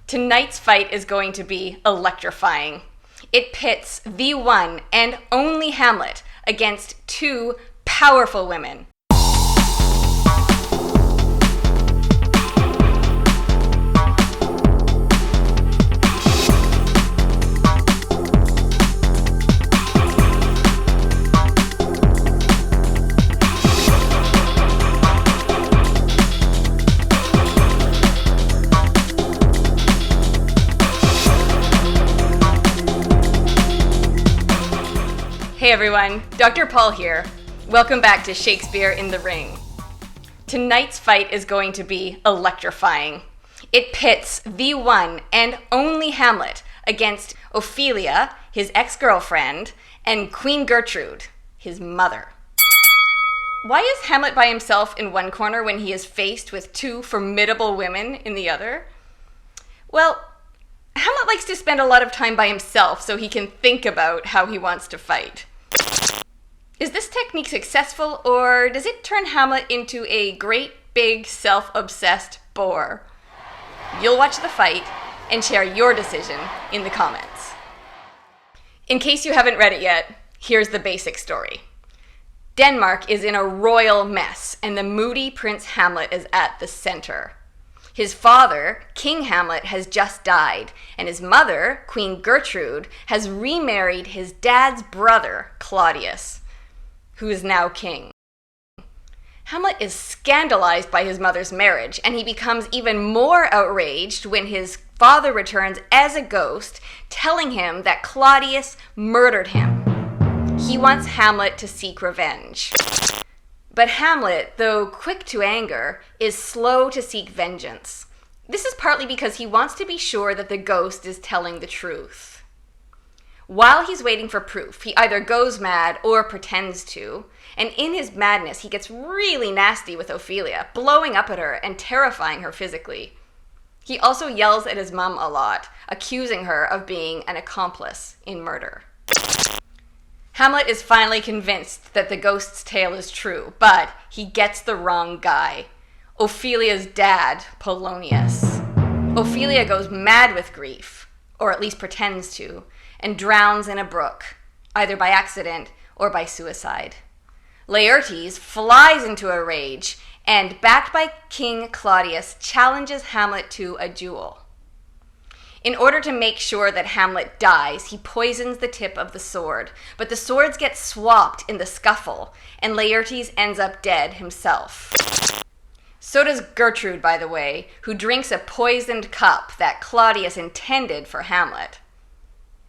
Tonight's fight is going to be electrifying. It pits the one and only Hamlet against two powerful women. Hey everyone, Dr. Paul here. Welcome back to Shakespeare in the Ring. Tonight's fight is going to be electrifying. It pits the one and only Hamlet against Ophelia, his ex-girlfriend, and Queen Gertrude, his mother. Why is Hamlet by himself in one corner when he is faced with two formidable women in the other? Well, Hamlet likes to spend a lot of time by himself so he can think about how he wants to fight. Is this technique successful, or does it turn Hamlet into a great, big, self-obsessed bore? You'll watch the fight and share your decision in the comments. In case you haven't read it yet, here's the basic story. Denmark is in a royal mess, and the moody Prince Hamlet is at the center. His father, King Hamlet, has just died, and his mother, Queen Gertrude, has remarried his dad's brother, Claudius, who is now king. Hamlet is scandalized by his mother's marriage, and he becomes even more outraged when his father returns as a ghost, telling him that Claudius murdered him. He wants Hamlet to seek revenge. But Hamlet, though quick to anger, is slow to seek vengeance. This is partly because he wants to be sure that the ghost is telling the truth. While he's waiting for proof, he either goes mad or pretends to, and in his madness he gets really nasty with Ophelia, blowing up at her and terrifying her physically. He also yells at his mom a lot, accusing her of being an accomplice in murder. Hamlet is finally convinced that the ghost's tale is true, but he gets the wrong guy, Ophelia's dad, Polonius. Ophelia goes mad with grief, or at least pretends to, and drowns in a brook, either by accident or by suicide. Laertes flies into a rage and, backed by King Claudius, challenges Hamlet to a duel. In order to make sure that Hamlet dies, he poisons the tip of the sword, but the swords get swapped in the scuffle, and Laertes ends up dead himself. So does Gertrude, by the way, who drinks a poisoned cup that Claudius intended for Hamlet.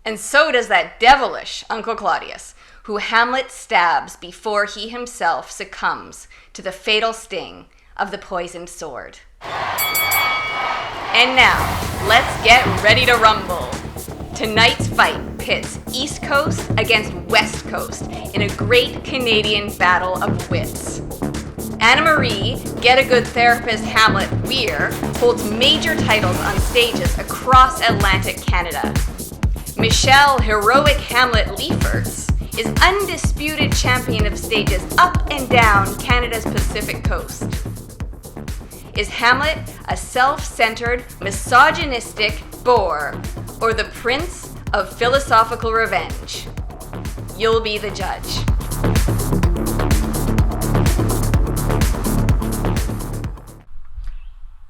And so does that devilish Uncle Claudius, who Hamlet stabs before he himself succumbs to the fatal sting of the poisoned sword. And now, let's get ready to rumble. Tonight's fight pits East Coast against West Coast in a great Canadian battle of wits. Anna Marie, Get a Good Therapist Hamlet Weir, holds major titles on stages across Atlantic Canada. Michelle Heroic Hamlet Lieffertz is undisputed champion of stages up and down Canada's Pacific coast. Is Hamlet a self-centered, misogynistic bore, or the prince of philosophical revenge? You'll be the judge.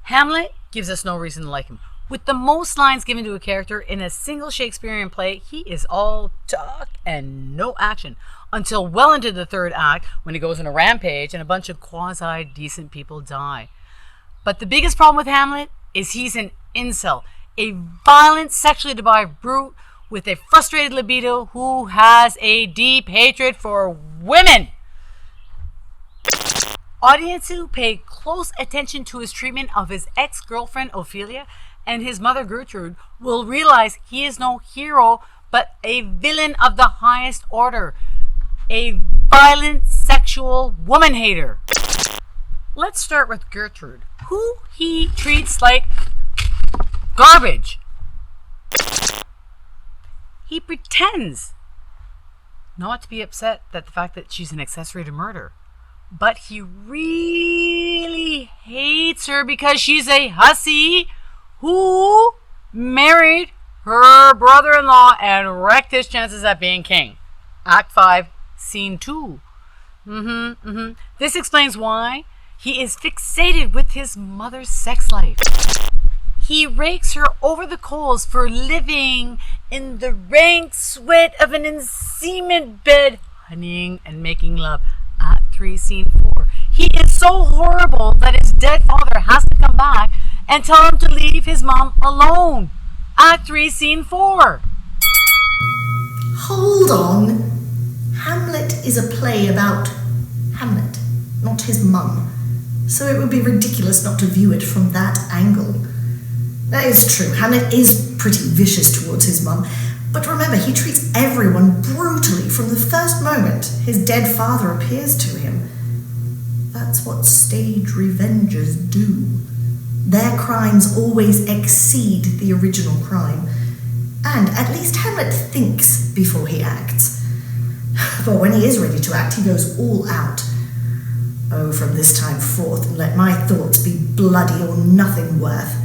Hamlet gives us no reason to like him. With the most lines given to a character in a single Shakespearean play, he is all talk and no action, until well into the third act when he goes on a rampage and a bunch of quasi-decent people die. But the biggest problem with Hamlet is he's an incel, a violent, sexually deprived brute with a frustrated libido who has a deep hatred for women. Audiences who pay close attention to his treatment of his ex-girlfriend Ophelia and his mother Gertrude will realize he is no hero but a villain of the highest order, a violent sexual woman hater. Let's start with Gertrude, who he treats like garbage. He pretends not to be upset at the fact that she's an accessory to murder, but he really hates her because she's a hussy who married her brother-in-law and wrecked his chances at being king. Act 5, Scene 2. This explains why he is fixated with his mother's sex life. He rakes her over the coals for living in the rank sweat of an enseamed bed, honeying and making love. Act 3, Scene 4. He is so horrible that his dead father has to come back and tell him to leave his mom alone. Act 3, Scene 4. Hold on. Hamlet is a play about Hamlet, not his mum. So it would be ridiculous not to view it from that angle. That is true. Hamlet is pretty vicious towards his mum. But remember, he treats everyone brutally from the first moment his dead father appears to him. That's what stage revengers do. Their crimes always exceed the original crime. And at least Hamlet thinks before he acts. But when he is ready to act, he goes all out. Oh, from this time forth, let my thoughts be bloody or nothing worth.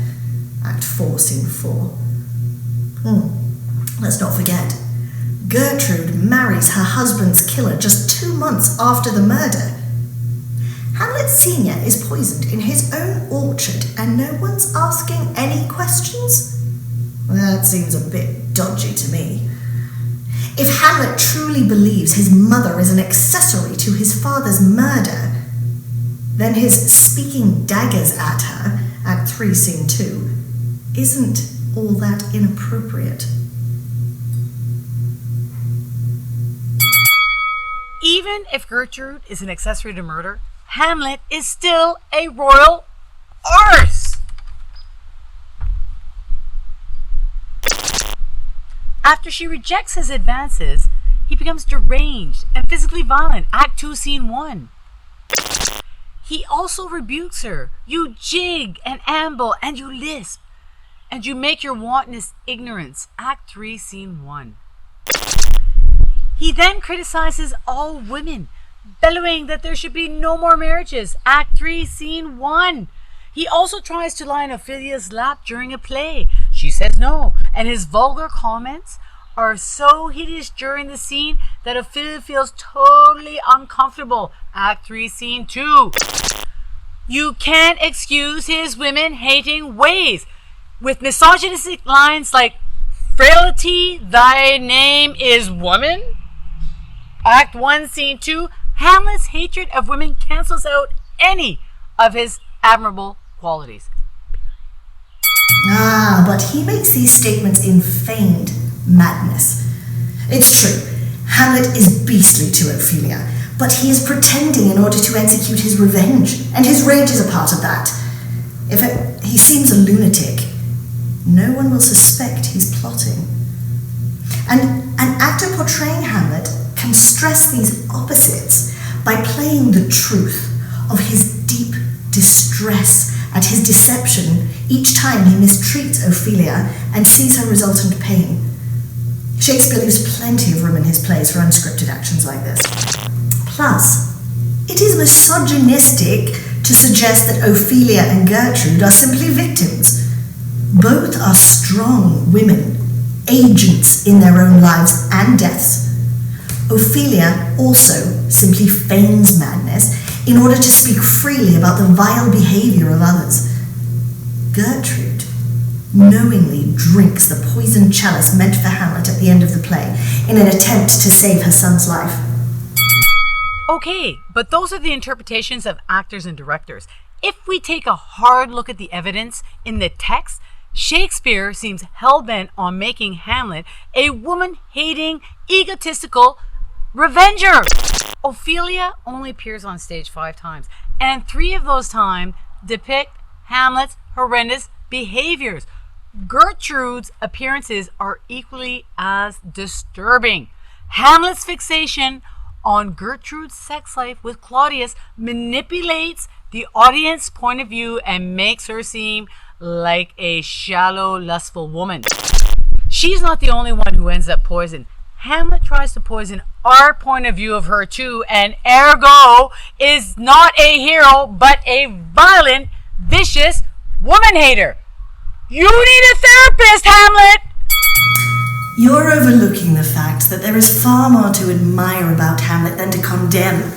Act 4, Scene 4. Let's not forget, Gertrude marries her husband's killer just 2 months after the murder. Hamlet Sr. is poisoned in his own orchard and no one's asking any questions? That seems a bit dodgy to me. If Hamlet truly believes his mother is an accessory to his father's murder, then his speaking daggers at her, Act 3, Scene 2, isn't all that inappropriate. Even if Gertrude is an accessory to murder, Hamlet is still a royal arse. After she rejects his advances, he becomes deranged and physically violent. Act 2, Scene 1. He also rebukes her. You jig and amble and you lisp, and you make your wantonness ignorance. Act 3, Scene 1. He then criticizes all women, bellowing that there should be no more marriages. Act 3, Scene 1. He also tries to lie in Ophelia's lap during a play. She says no, and his vulgar comments are so hideous during the scene that Ophelia feels totally uncomfortable. Act 3, Scene 2. You can't excuse his women-hating ways with misogynistic lines like, "Frailty, thy name is woman." Act 1, Scene 2. Hamlet's hatred of women cancels out any of his admirable qualities. But he makes these statements in feigned madness. It's true, Hamlet is beastly to Ophelia, but he is pretending in order to execute his revenge, and his rage is a part of that. If he seems a lunatic, no one will suspect he's plotting. And an actor portraying Hamlet can stress these opposites by playing the truth of his deep distress at his deception each time he mistreats Ophelia and sees her resultant pain. Shakespeare leaves plenty of room in his plays for unscripted actions like this. Plus, it is misogynistic to suggest that Ophelia and Gertrude are simply victims. Both are strong women, agents in their own lives and deaths. Ophelia also simply feigns madness in order to speak freely about the vile behavior of others. Gertrude knowingly drinks the poisoned chalice meant for Hamlet at the end of the play in an attempt to save her son's life. Okay, but those are the interpretations of actors and directors. If we take a hard look at the evidence in the text, Shakespeare seems hell-bent on making Hamlet a woman-hating, egotistical revenger. Ophelia only appears on stage 5 times, and 3 of those times depict Hamlet's horrendous behaviors. Gertrude's appearances are equally as disturbing. Hamlet's fixation on Gertrude's sex life with Claudius manipulates the audience point of view and makes her seem like a shallow, lustful woman. She's not the only one who ends up poisoned. Hamlet tries to poison our point of view of her too, and ergo is not a hero, but a violent, vicious woman hater. You need a therapist, Hamlet! You're overlooking the fact that there is far more to admire about Hamlet than to condemn.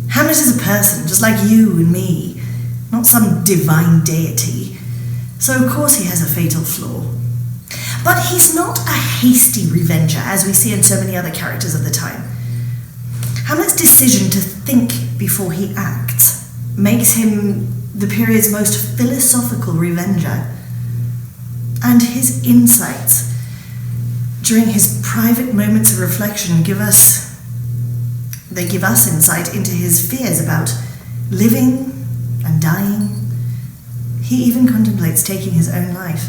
Hamlet is a person, just like you and me, not some divine deity. So of course he has a fatal flaw. But he's not a hasty revenger, as we see in so many other characters of the time. Hamlet's decision to think before he acts makes him the period's most philosophical revenger. And his insights during his private moments of reflection give us insight into his fears about living and dying. He even contemplates taking his own life.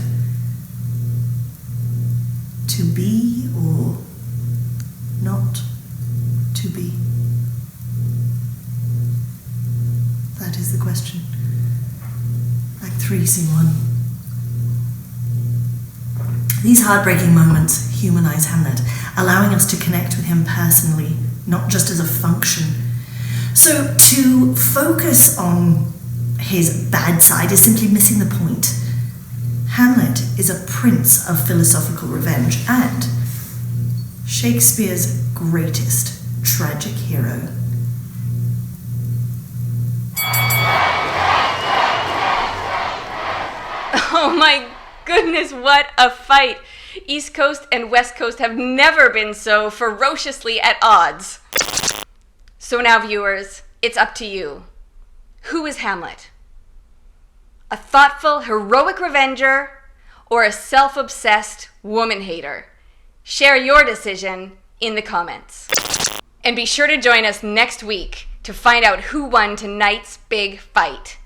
To be or not to be? That is the question. Act 3, Scene 1. These heartbreaking moments humanize Hamlet, allowing us to connect with him personally, not just as a function. So to focus on his bad side is simply missing the point. Hamlet is a prince of philosophical revenge and Shakespeare's greatest tragic hero. Oh my goodness, what a fight! East Coast and West Coast have never been so ferociously at odds. So now, viewers, it's up to you. Who is Hamlet? A thoughtful, heroic revenger, or a self-obsessed woman-hater? Share your decision in the comments. And be sure to join us next week to find out who won tonight's big fight.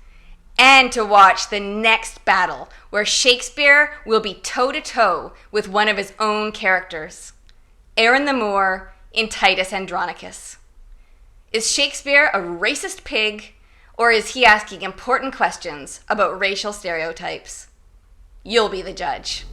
And to watch the next battle, where Shakespeare will be toe-to-toe with one of his own characters, Aaron the Moor in Titus Andronicus. Is Shakespeare a racist pig, or is he asking important questions about racial stereotypes? You'll be the judge.